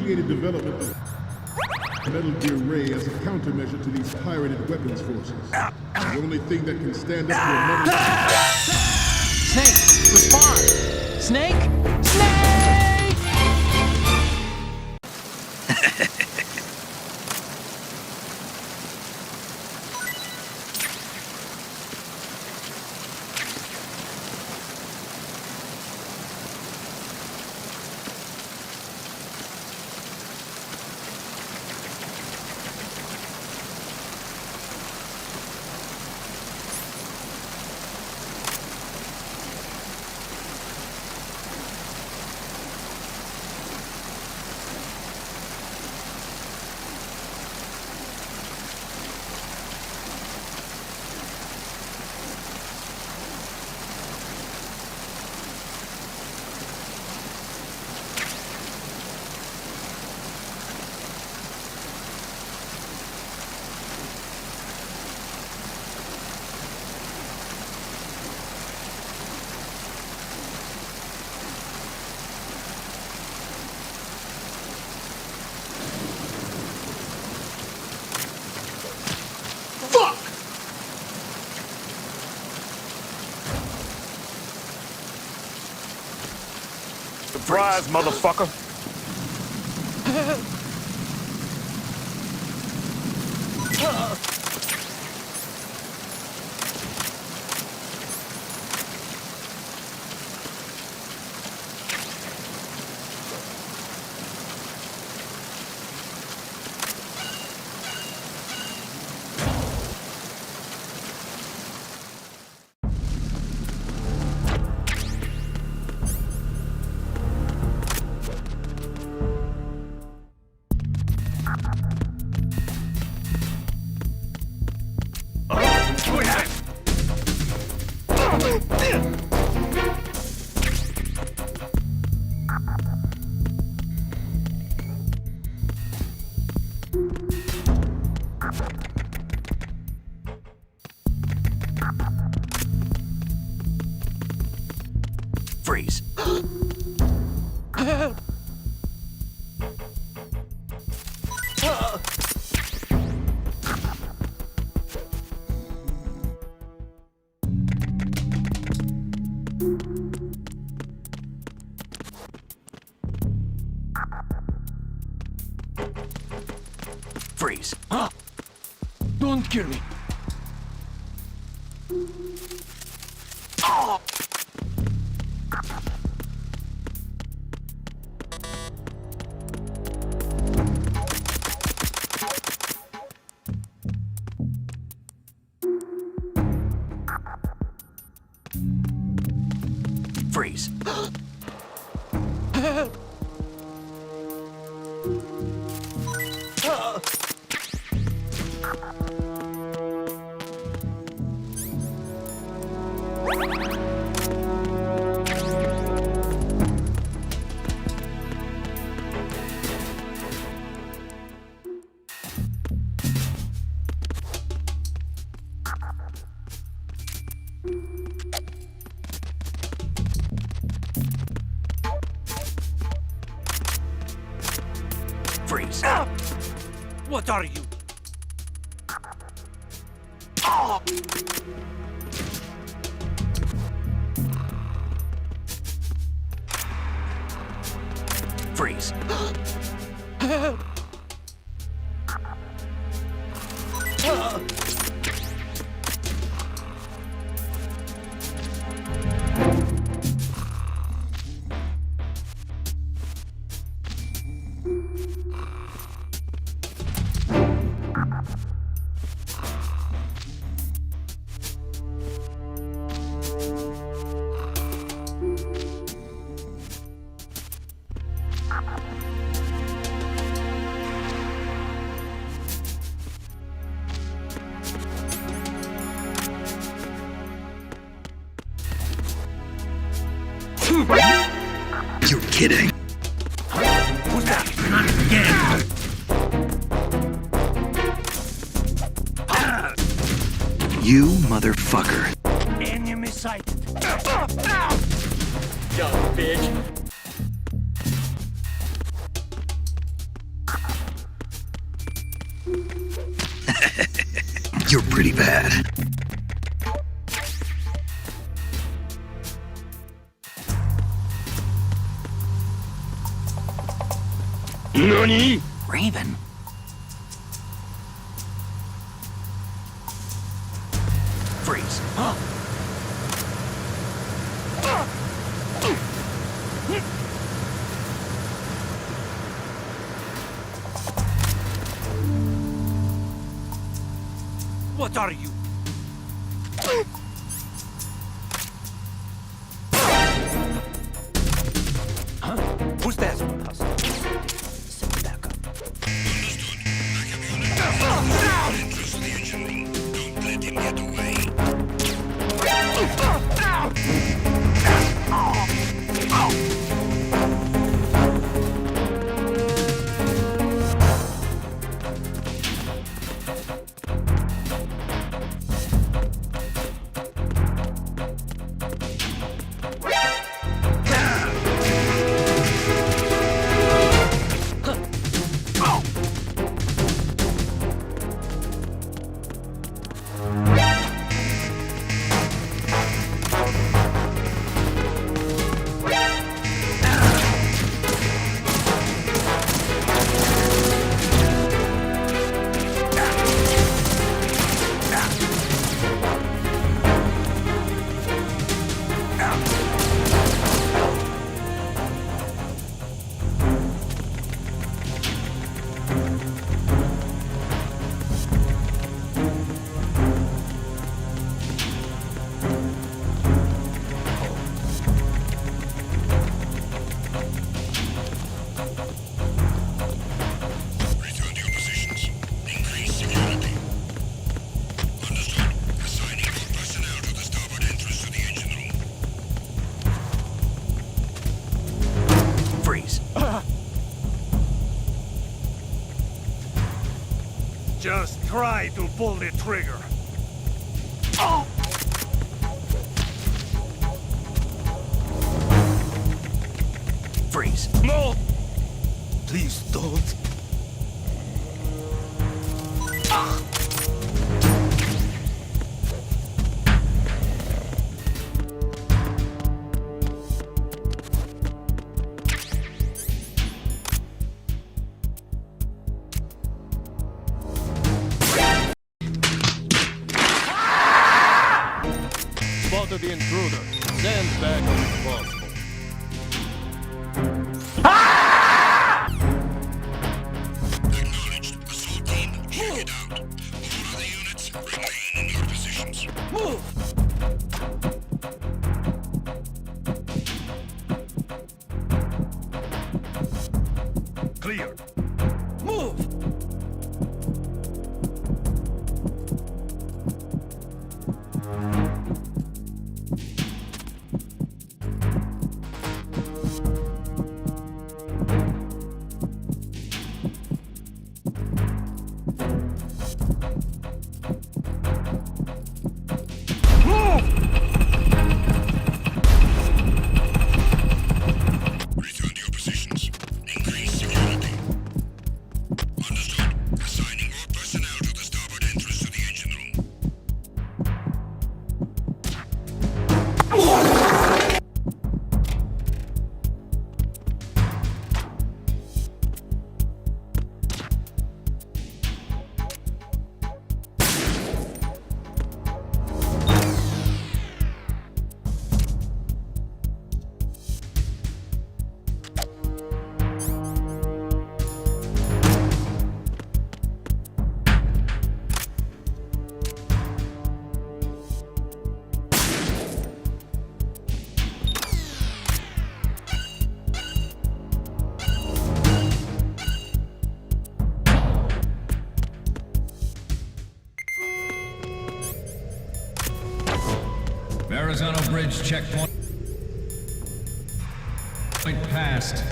initiated development of Metal Gear Ray as a countermeasure to these pirated weapons forces. The only thing that can stand up to a metal... Snake, respond! Snake? Snake! Surprise, motherfucker! Freeze. Freeze. Don't kill me. Freeze. Freeze. What are you? Freeze. You're kidding. Who's that? Not again. You motherfucker. Enemy sighted. Young bitch. You're pretty bad. NANI?! Raven? Freeze. Huh? What are you? Huh? Who's that with us? Sit back up. Don't let him get away. Just try to pull the trigger. Freeze. No! Please don't. Spotted the intruder. Stand back if possible. Acknowledged. Assault team, check it out. All other units, remain in your positions. Move! Clear. Move! Return to your positions. Increase security. Understood. Assigning more personnel to the starboard entrance to the engine room. Verrazano Bridge checkpoint passed.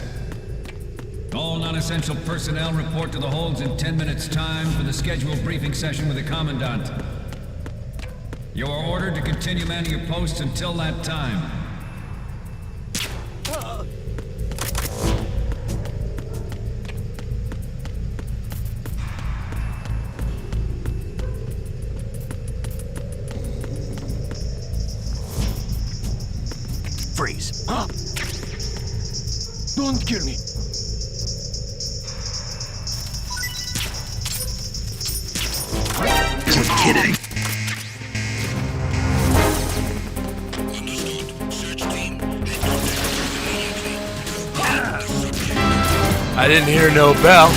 All non-essential personnel report to the holds in 10 minutes' time for the scheduled briefing session with the Commandant. You are ordered to continue manning your posts until that time. Don't kill me. Isn't kidding. Understood. Search team. I didn't hear no bell.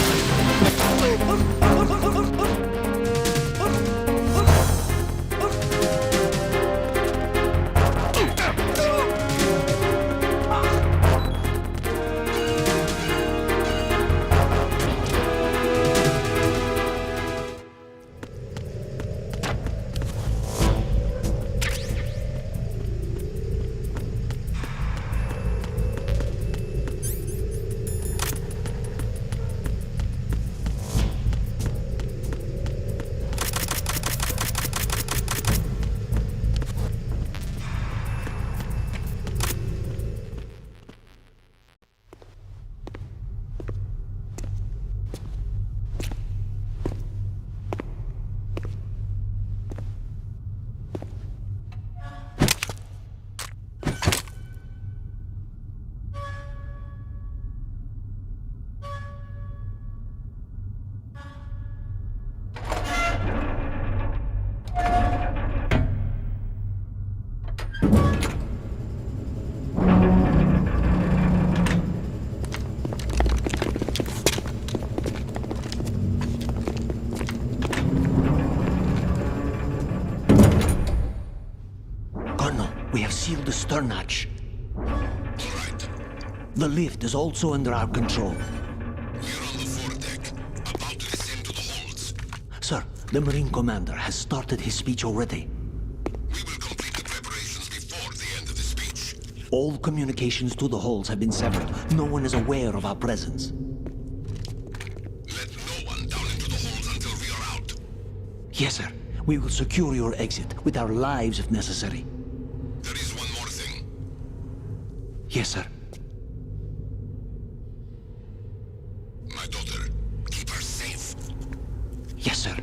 We have sealed the stern hatch. Alright. The lift is also under our control. We're on the foredeck, about to descend to the holds. Sir, the Marine Commander has started his speech already. We will complete the preparations before the end of the speech. All communications to the holds have been severed. No one is aware of our presence. Let no one down into the holds until we are out. Yes, sir. We will secure your exit with our lives if necessary. There is one more thing. Yes, sir. My daughter, keep her safe. Yes, sir.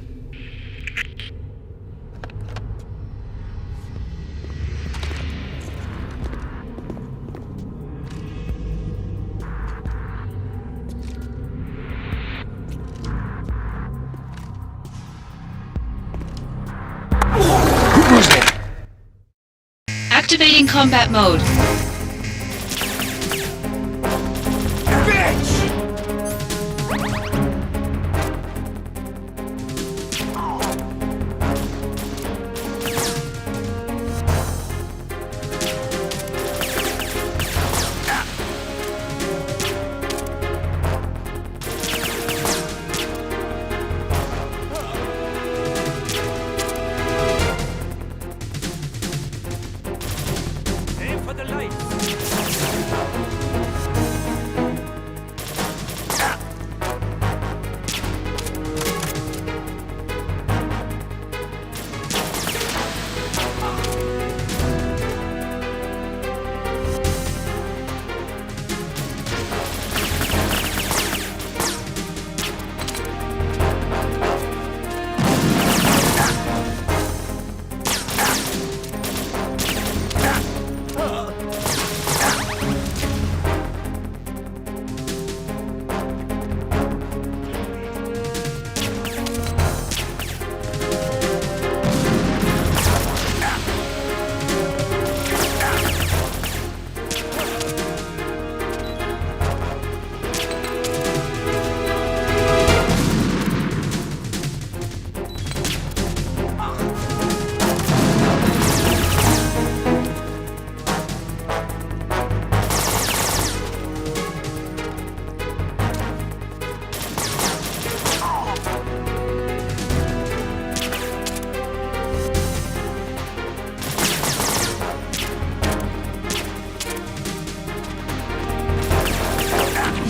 Activating combat mode. Aim for the light.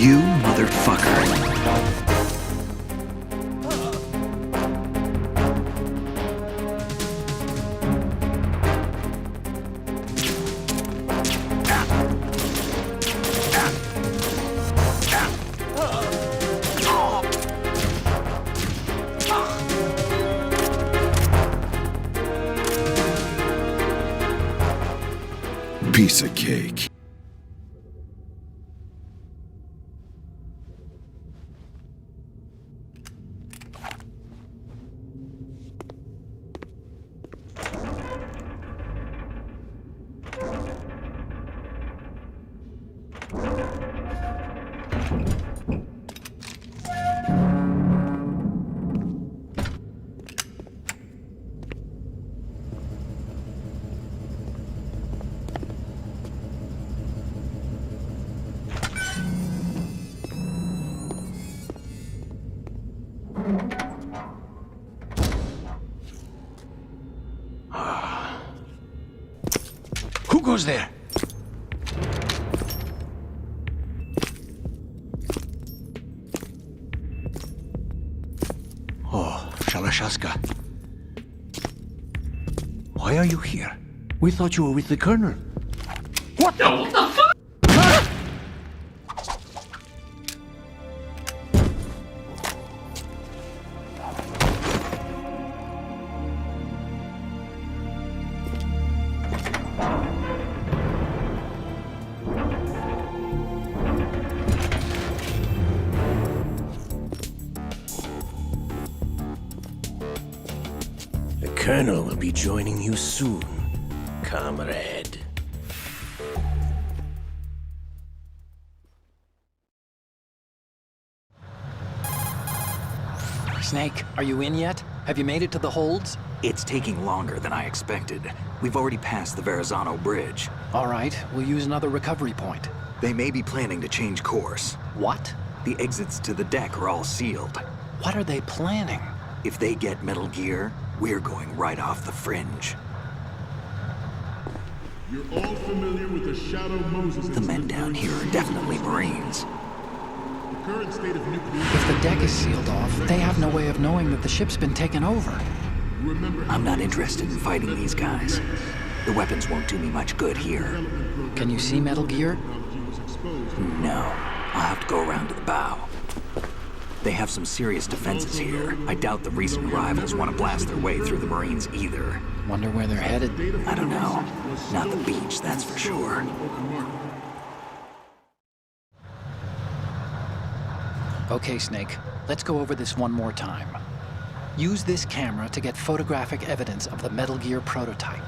You motherfucker. Piece of cake. goes there? Oh, Shalashaska. Why are you here? We thought you were with the Colonel. What the fuck? The Colonel will be joining you soon, comrade. Snake, are you in yet? Have you made it to the holds? It's taking longer than I expected. We've already passed the Verrazano Bridge. All right, we'll use another recovery point. They may be planning to change course. What? The exits to the deck are all sealed. What are they planning? If they get Metal Gear, we're going right off the fringe. You're all familiar with the Shadow Moses The men incident. down here are definitely Marines. The current state of nuclear... If the deck is sealed off, they have no way of knowing that the ship's been taken over. Remember, I'm not interested in fighting these guys. The weapons won't do me much good here. Can you see Metal Gear? No, I'll have to go around to the bow. They have some serious defenses here. I doubt the recent arrivals want to blast their way through the Marines either. Wonder where they're headed. I don't know. Not the beach, that's for sure. Okay, Snake, let's go over this one more time. Use this camera to get photographic evidence of the Metal Gear prototype.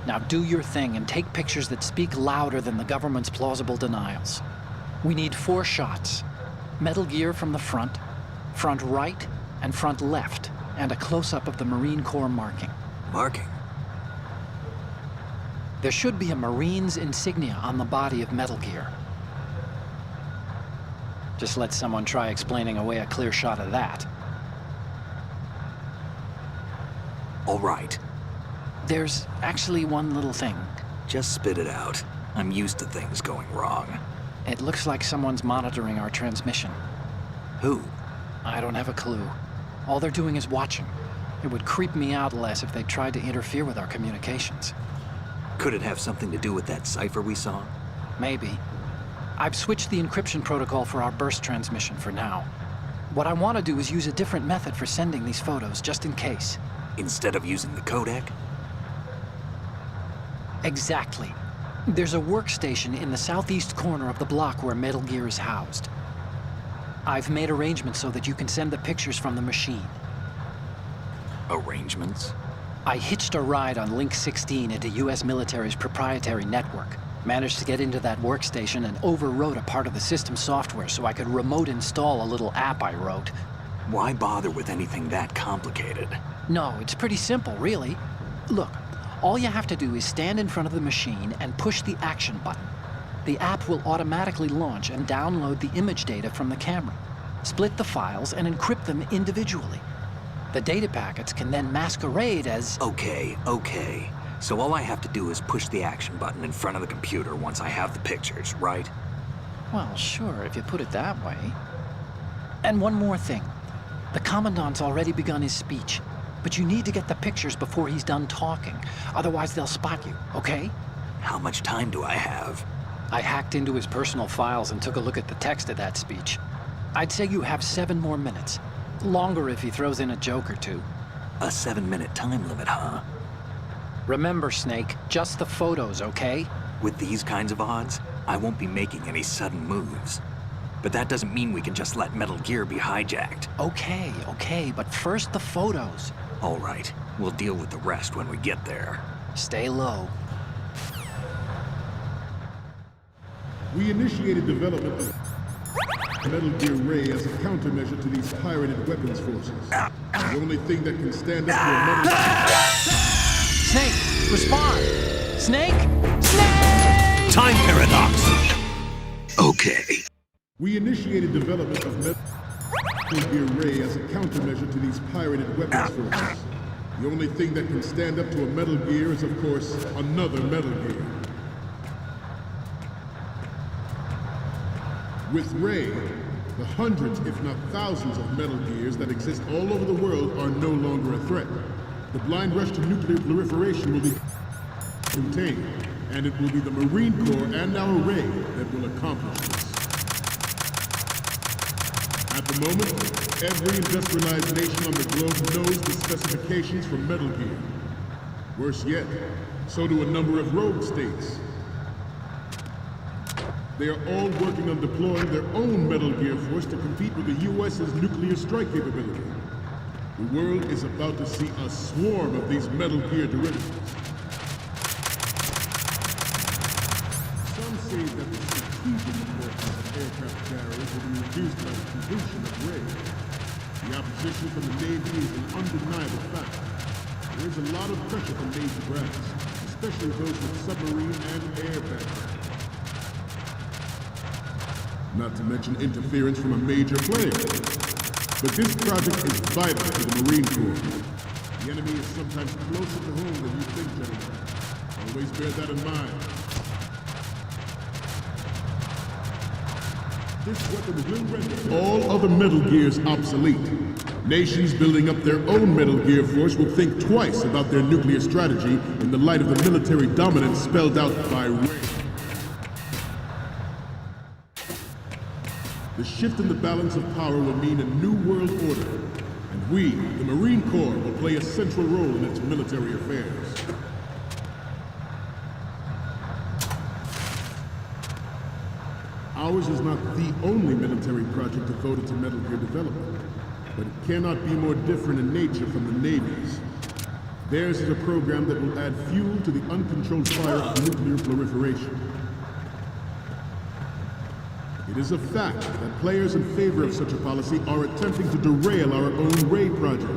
Now do your thing and take pictures that speak louder than the government's plausible denials. We need 4 shots. Metal Gear from the front right, and front left, and a close-up of the Marine Corps marking. Marking? There should be a Marine's insignia on the body of Metal Gear. Just let someone try explaining away a clear shot of that. All right. There's actually one little thing. Just spit it out. I'm used to things going wrong. It looks like someone's monitoring our transmission. Who? I don't have a clue. All they're doing is watching. It would creep me out less if they tried to interfere with our communications. Could it have something to do with that cipher we saw? Maybe. I've switched the encryption protocol for our burst transmission for now. What I want to do is use a different method for sending these photos, just in case. Instead of using the codec? Exactly. There's a workstation in the southeast corner of the block where Metal Gear is housed. I've made arrangements so that you can send the pictures from the machine. Arrangements? I hitched a ride on Link 16 into US military's proprietary network. Managed to get into that workstation and overwrote a part of the system software so I could remote install a little app I wrote. Why bother with anything that complicated? No, it's pretty simple, really. Look, all you have to do is stand in front of the machine and push the action button. The app will automatically launch and download the image data from the camera, split the files, and encrypt them individually. The data packets can then masquerade as... Okay. So all I have to do is push the action button in front of the computer once I have the pictures, right? Well, sure, if you put it that way. And one more thing. The Commandant's already begun his speech, but you need to get the pictures before he's done talking. Otherwise, they'll spot you, okay? How much time do I have? I hacked into his personal files and took a look at the text of that speech. I'd say you have 7 more minutes. Longer if he throws in a joke or two. A 7-minute time limit, huh? Remember, Snake, just the photos, okay? With these kinds of odds, I won't be making any sudden moves. But that doesn't mean we can just let Metal Gear be hijacked. Okay, but first the photos. All right, we'll deal with the rest when we get there. Stay low. We initiated development of Metal Gear Ray as a countermeasure to these pirated weapons forces. The only thing that can stand up to a Metal... Snake, respond! Snake! Snake! Time paradox! Okay. We initiated development of Metal Gear Ray as a countermeasure to these pirated weapons forces. The only thing that can stand up to a Metal Gear is, of course, another Metal Gear. With Ray, the hundreds, if not thousands, of Metal Gears that exist all over the world are no longer a threat. The blind rush to nuclear proliferation will be contained, and it will be the Marine Corps and our Ray that will accomplish this. At the moment, every industrialized nation on the globe knows the specifications for Metal Gear. Worse yet, so do a number of rogue states. They are all working on deploying their own Metal Gear force to compete with the U.S.'s nuclear strike capability. The world is about to see a swarm of these Metal Gear derivatives. Some say that the strategic importance of aircraft carriers will be reduced by the completion of Ray. The opposition from the Navy is an undeniable fact. There is a lot of pressure from Navy brass, especially those with submarine and air backgrounds. Not to mention interference from a major player. But this project is vital to the Marine Corps. The enemy is sometimes closer to home than you think, gentlemen. Always bear that in mind. This weapon will render all other Metal Gears obsolete. Nations building up their own Metal Gear force will think twice about their nuclear strategy in the light of the military dominance spelled out by Ray. The shift in the balance of power will mean a new world order, and we, the Marine Corps, will play a central role in its military affairs. Ours is not the only military project devoted to Metal Gear development, but it cannot be more different in nature from the Navy's. Theirs is a program that will add fuel to the uncontrolled fire of nuclear proliferation. It is a fact that players in favor of such a policy are attempting to derail our own Ray project.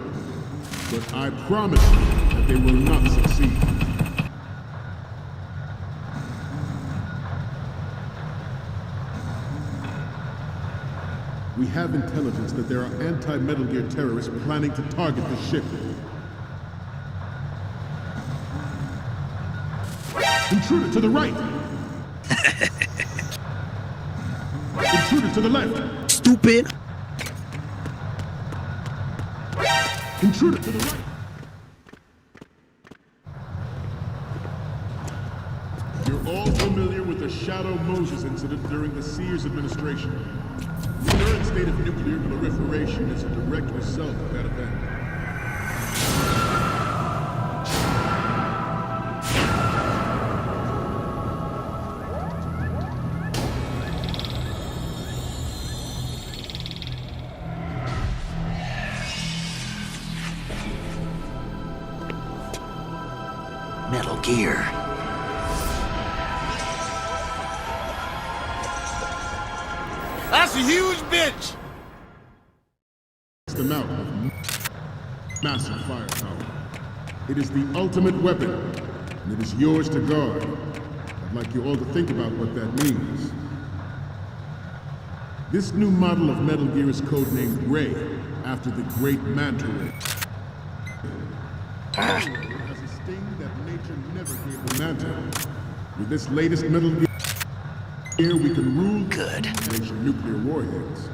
But I promise you that they will not succeed. We have intelligence that there are anti-Metal Gear terrorists planning to target the ship. Intruder to the right! Intruder to the left! Stupid! Intruder to the right! You're all familiar with the Shadow Moses incident during the Sears administration. The current state of nuclear proliferation is a direct result of that event. Metal Gear. That's a huge bitch! Amount of massive firepower. It is the ultimate weapon, and it is yours to guard. I'd like you all to think about what that means. This new model of Metal Gear is codenamed Ray, after the great Manta Ray. It has a sting that nature never gave the Manta. With this latest Metal Gear, we can rule Good. nuclear warheads.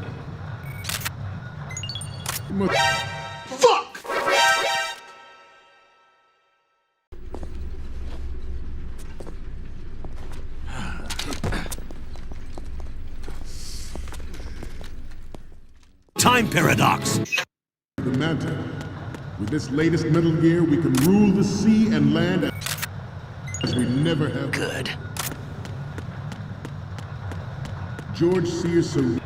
Fuck! Time paradox! The Manta. With this latest Metal Gear, we can rule the sea and land as we never have. Good. George Sears Sir.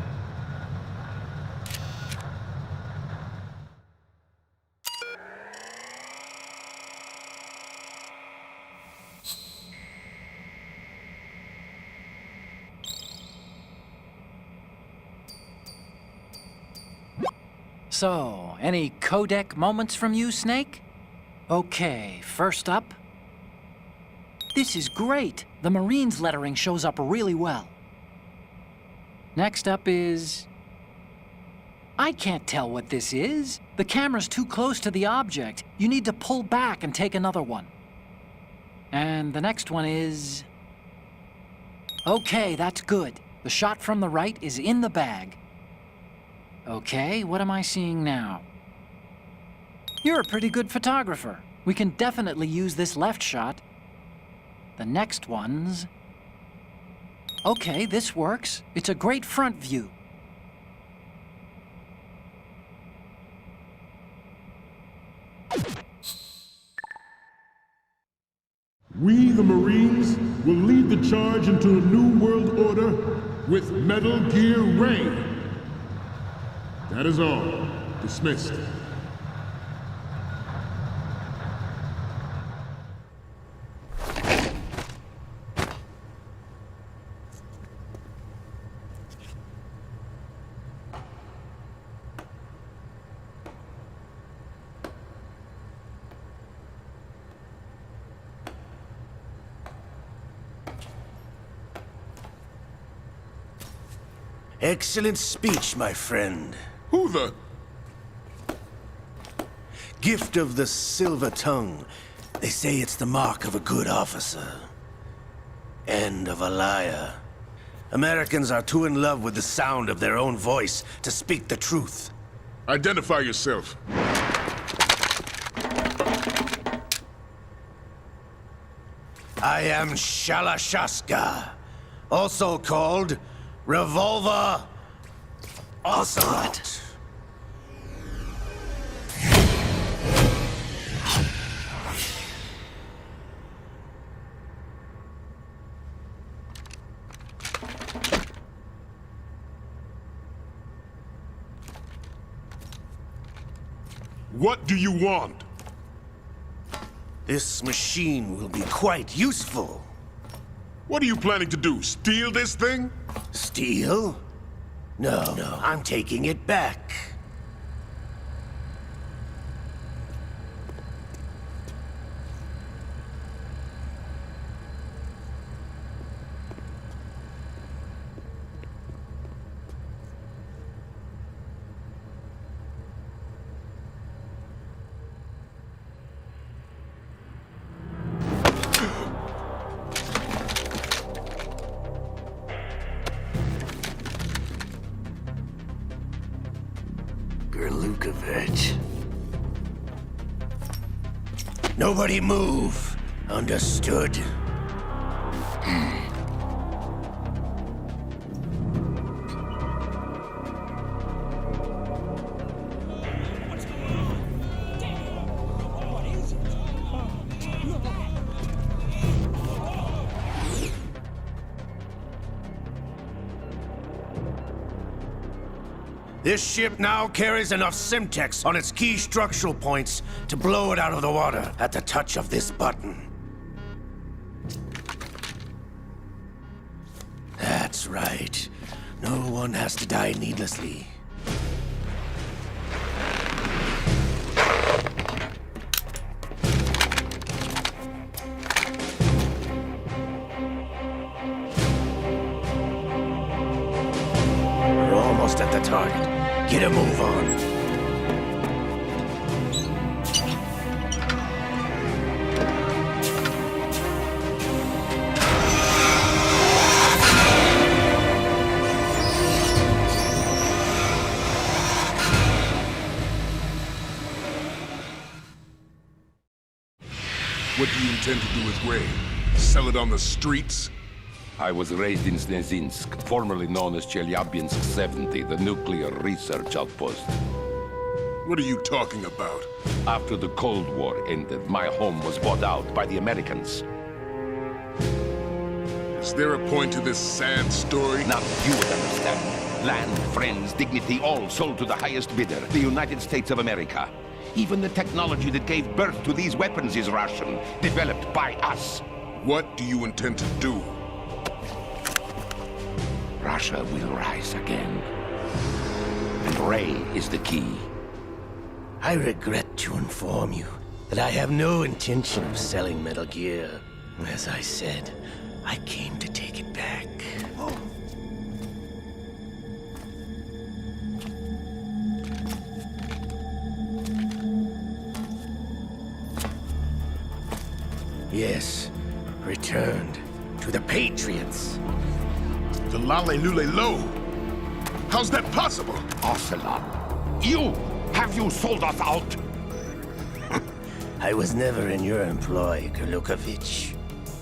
So, any codec moments from you, Snake? Okay, first up. This is great. The Marines lettering shows up really well. Next up is... I can't tell what this is. The camera's too close to the object. You need to pull back and take another one. And the next one is... Okay, that's good. The shot from the right is in the bag. Okay, what am I seeing now? You're a pretty good photographer. We can definitely use this left shot. The next one's... Okay, this works. It's a great front view. We, the Marines, will lead the charge into a new world order with Metal Gear Raiden. That is all. Dismissed. Excellent speech, my friend. Who the... Gift of the silver tongue. They say it's the mark of a good officer. And of a liar. Americans are too in love with the sound of their own voice to speak the truth. Identify yourself. I am Shalashaska, also called Revolver Ocelot. What do you want? This machine will be quite useful. What are you planning to do? Steal this thing? Steal? No, I'm taking it back. Nobody move. Understood? This ship now carries enough Simtex on its key structural points to blow it out of the water at the touch of this button. That's right. No one has to die needlessly. We're almost at the target. Get a move on. What do you intend to do with Ray? Sell it on the streets? I was raised in Snezinsk, formerly known as Chelyabinsk 70, the nuclear research outpost. What are you talking about? After the Cold War ended, my home was bought out by the Americans. Is there a point to this sad story? Now you would understand. Land, friends, dignity, all sold to the highest bidder, the United States of America. Even the technology that gave birth to these weapons is Russian, developed by us. What do you intend to do? Russia will rise again. And Ray is the key. I regret to inform you that I have no intention of selling Metal Gear. As I said, I came to take it back. Yes, returned to the Patriots. to Lale Low. How's that possible? Ocelot, have you sold us out? I was never in your employ, Kurlukovich.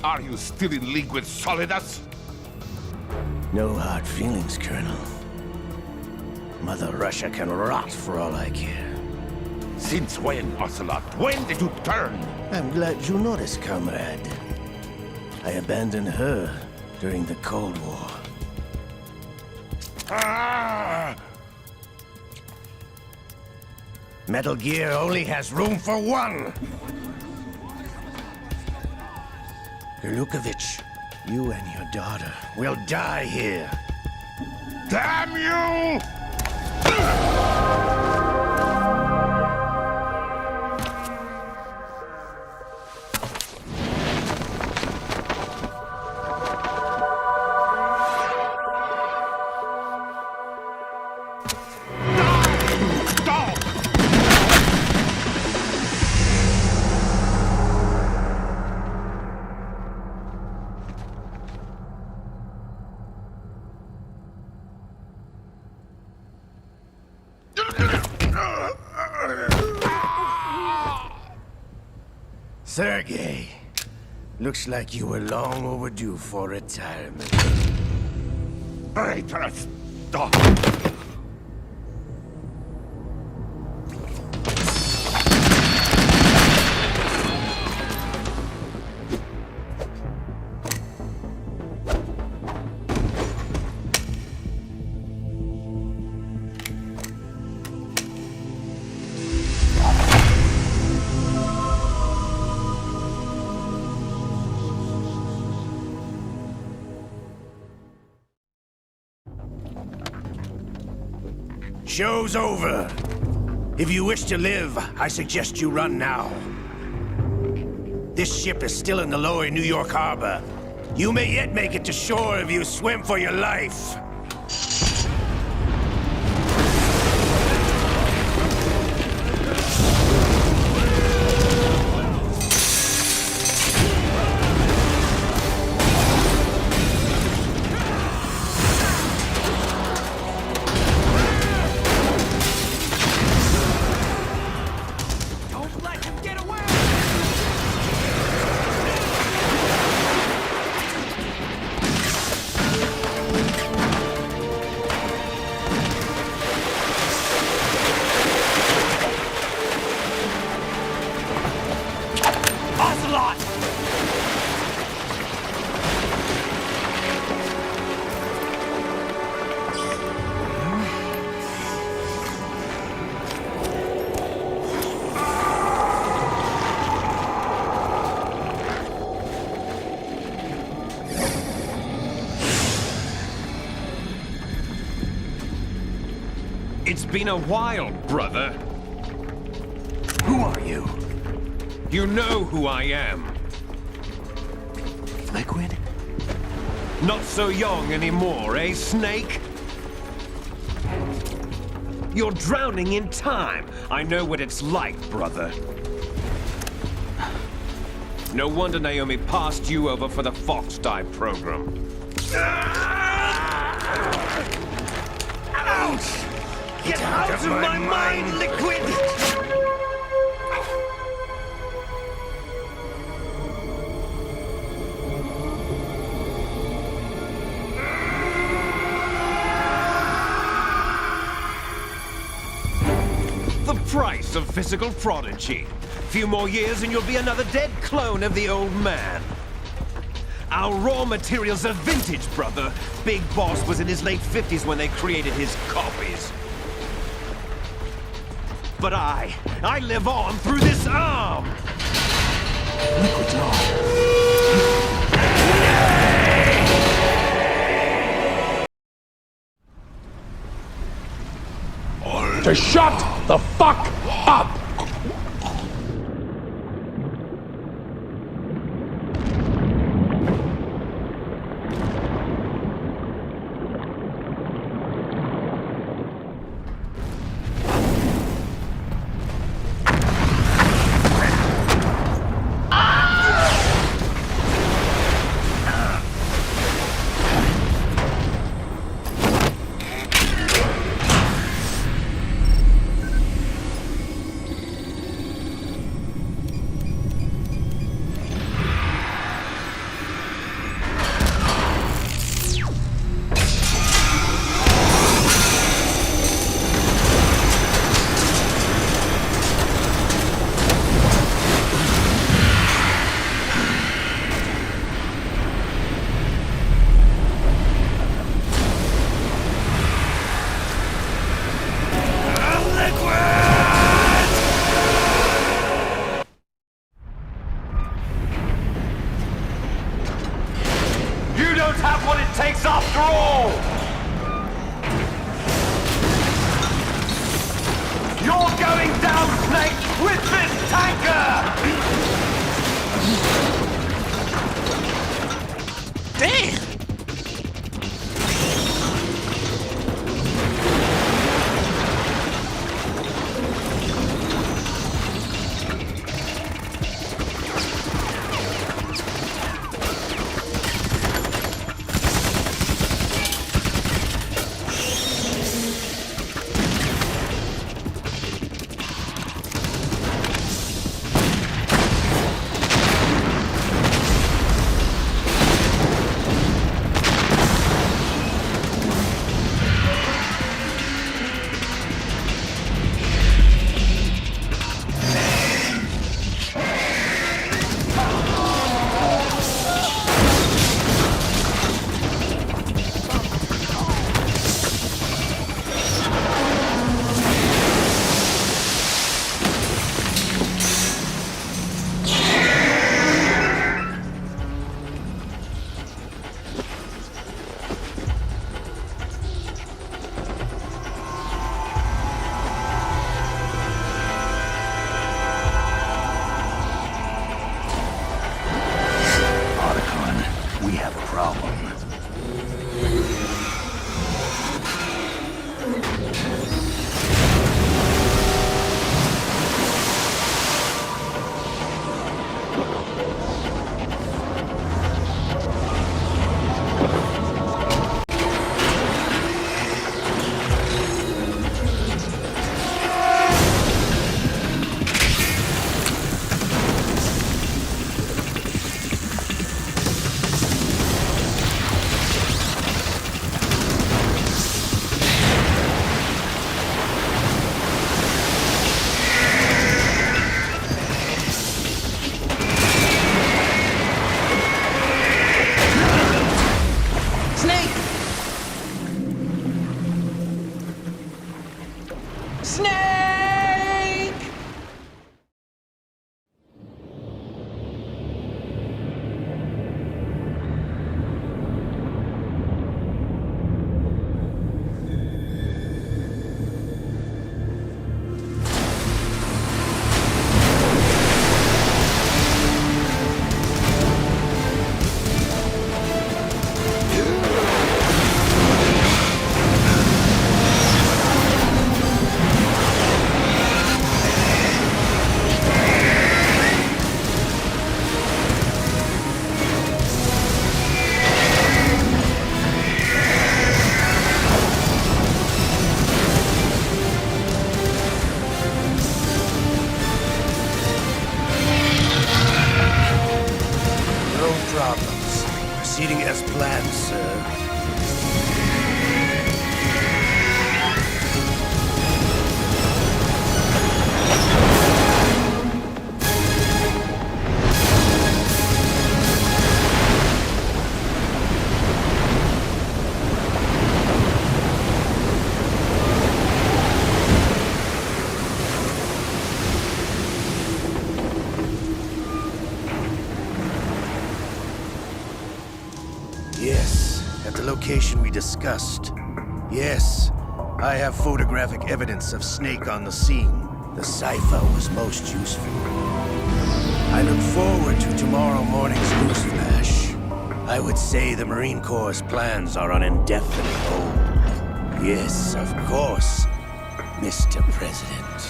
Are you still in league with Solidus? No hard feelings, Colonel. Mother Russia can rot for all I care. Since when, Ocelot? When did you turn? I'm glad you noticed, comrade. I abandoned her during the Cold War. Ah! Metal Gear only has room for one! Kurlukovich, you and your daughter will die here. Damn you! Sergei, looks like you were long overdue for retirement. Traitorous dog! Show's over. If you wish to live, I suggest you run now. This ship is still in the lower New York harbor. You may yet make it to shore if you swim for your life. It's been a while, brother. Who are you? You know who I am. Liquid? Not so young anymore, eh, Snake? You're drowning in time. I know what it's like, brother. No wonder Naomi passed you over for the Fox Die program. Ouch! Get out of my mind, Liquid! The price of physical prodigy. Few more years and you'll be another dead clone of the old man. Our raw materials are vintage, brother. Big Boss was in his late 50s when they created his copies. But I live on through this arm! Liquid's on. To shut the fuck up! You're going down, Snake, with this tanker! Damn! We have a problem. Proceeding as planned, sir. Yes, at the location we discussed. Yes, I have photographic evidence of Snake on the scene. The cipher was most useful. I look forward to tomorrow morning's news flash. I would say the Marine Corps' plans are on indefinite hold. Yes, of course, Mr. President.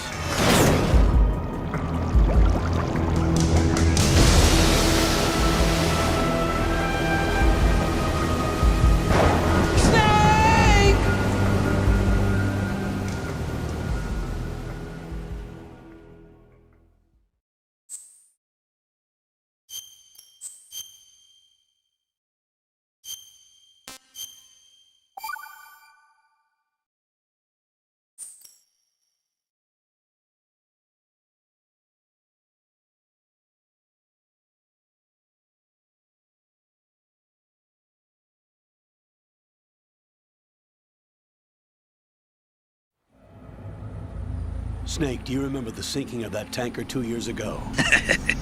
Snake, do you remember the sinking of that tanker 2 years ago?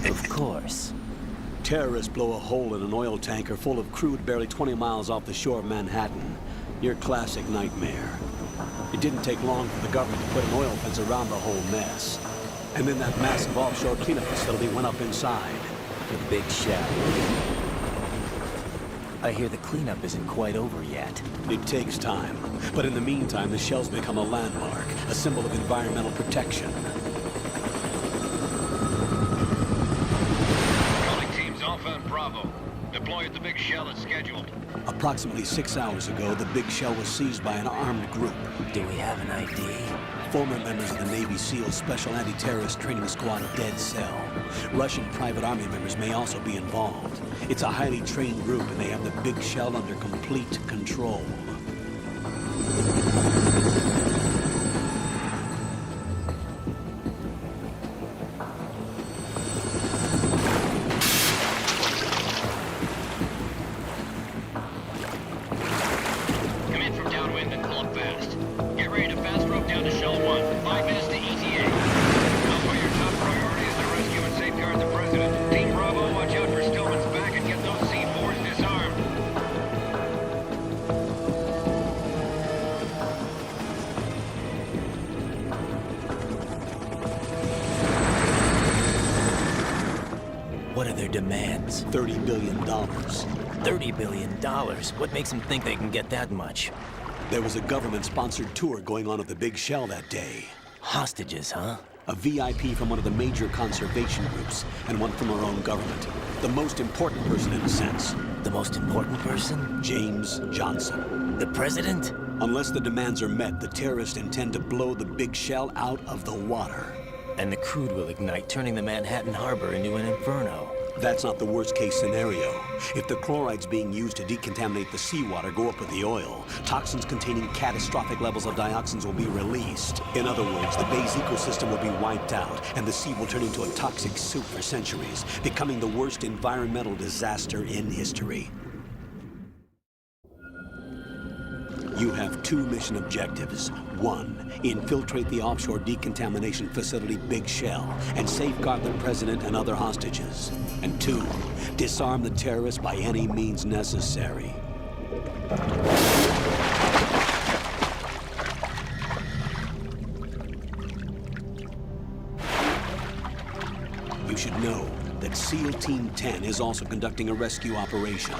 Of course. Terrorists blow a hole in an oil tanker full of crude barely 20 miles off the shore of Manhattan. Your classic nightmare. It didn't take long for the government to put an oil fence around the whole mess. And then that massive offshore cleanup facility went up inside. The big shell. I hear the cleanup isn't quite over yet. It takes time. But in the meantime, the shell's become a landmark, a symbol of environmental protection. Calling teams Alpha and Bravo. Deploy at the big shell as scheduled. Approximately 6 hours ago, the big shell was seized by an armed group. Do we have an ID? Former members of the Navy SEAL Special Anti-Terrorist Training Squad Dead Cell. Russian private army members may also be involved. It's a highly trained group, and they have the big shell under complete control. Come in from downwind and pull up fast. Get ready to fast rope down to Shell 1. 5 minutes to ETA. Also, your top priority is to rescue and safeguard the President. Team Bravo, watch out for Stillman's back and get those C4s disarmed. What are their demands? $30 billion. $30 billion? What makes them think they can get that much? There was a government-sponsored tour going on at the big shell that day. Hostages, huh? A VIP from one of the major conservation groups, and one from our own government. The most important person in a sense. The most important person? James Johnson. The president? Unless the demands are met, the terrorists intend to blow the big shell out of the water. And the crude will ignite, turning the Manhattan Harbor into an inferno. That's not the worst-case scenario. If the chlorides being used to decontaminate the seawater go up with the oil, toxins containing catastrophic levels of dioxins will be released. In other words, the bay's ecosystem will be wiped out, and the sea will turn into a toxic soup for centuries, becoming the worst environmental disaster in history. You have 2 mission objectives. 1, infiltrate the offshore decontamination facility Big Shell and safeguard the president and other hostages. And 2, disarm the terrorists by any means necessary. You should know that SEAL Team 10 is also conducting a rescue operation.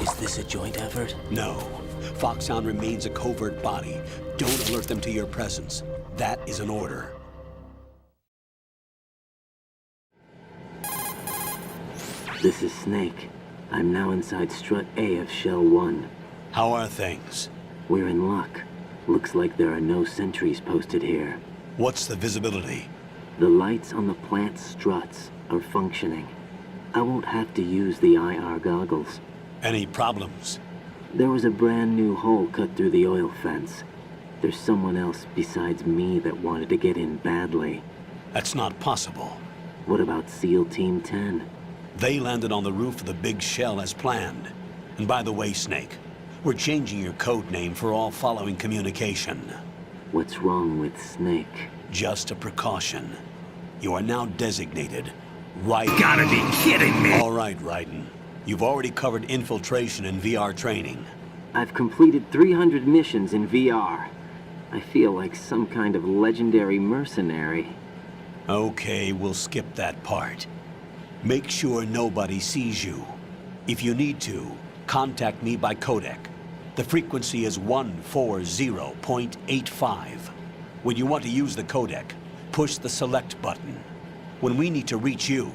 Is this a joint effort? No. Foxhound remains a covert body. Don't alert them to your presence. That is an order. This is Snake. I'm now inside Strut A of Shell 1. How are things? We're in luck. Looks like there are no sentries posted here. What's the visibility? The lights on the plant's struts are functioning. I won't have to use the IR goggles. Any problems? There was a brand new hole cut through the oil fence. There's someone else besides me that wanted to get in badly. That's not possible. What about SEAL Team 10? They landed on the roof of the Big Shell as planned. And by the way, Snake, we're changing your code name for all following communication. What's wrong with Snake? Just a precaution. You are now designated Raiden. Gotta be kidding me! All right, Raiden. You've already covered infiltration and VR training. I've completed 300 missions in VR. I feel like some kind of legendary mercenary. Okay, we'll skip that part. Make sure nobody sees you. If you need to, contact me by codec. The frequency is 140.85. When you want to use the codec, push the select button. When we need to reach you,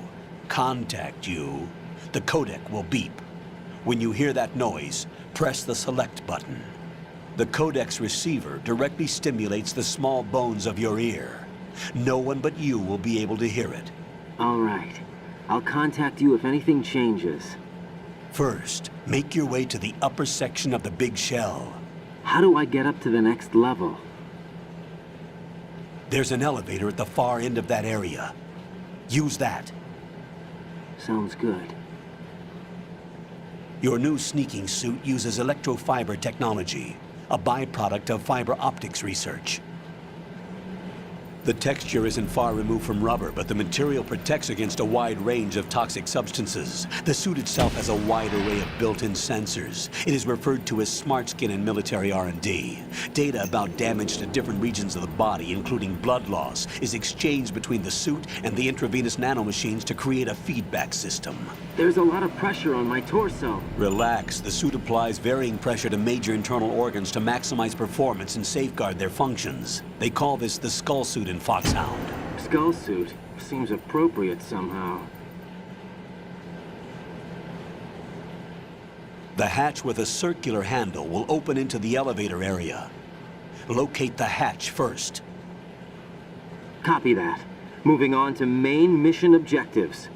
contact you, the codec will beep. When you hear that noise, press the select button. The codec's receiver directly stimulates the small bones of your ear. No one but you will be able to hear it. All right. I'll contact you if anything changes. First, make your way to the upper section of the Big Shell. How do I get up to the next level? There's an elevator at the far end of that area. Use that. Sounds good. Your new sneaking suit uses electrofiber technology, a byproduct of fiber optics research. The texture isn't far removed from rubber, but the material protects against a wide range of toxic substances. The suit itself has a wide array of built-in sensors. It is referred to as smart skin in military R&D. Data about damage to different regions of the body, including blood loss, is exchanged between the suit and the intravenous nanomachines to create a feedback system. There's a lot of pressure on my torso. Relax. The suit applies varying pressure to major internal organs to maximize performance and safeguard their functions. They call this the skull suit in Foxhound. Skull suit seems appropriate somehow. The hatch with a circular handle will open into the elevator area. Locate the hatch first. Copy that. Moving on to main mission objectives.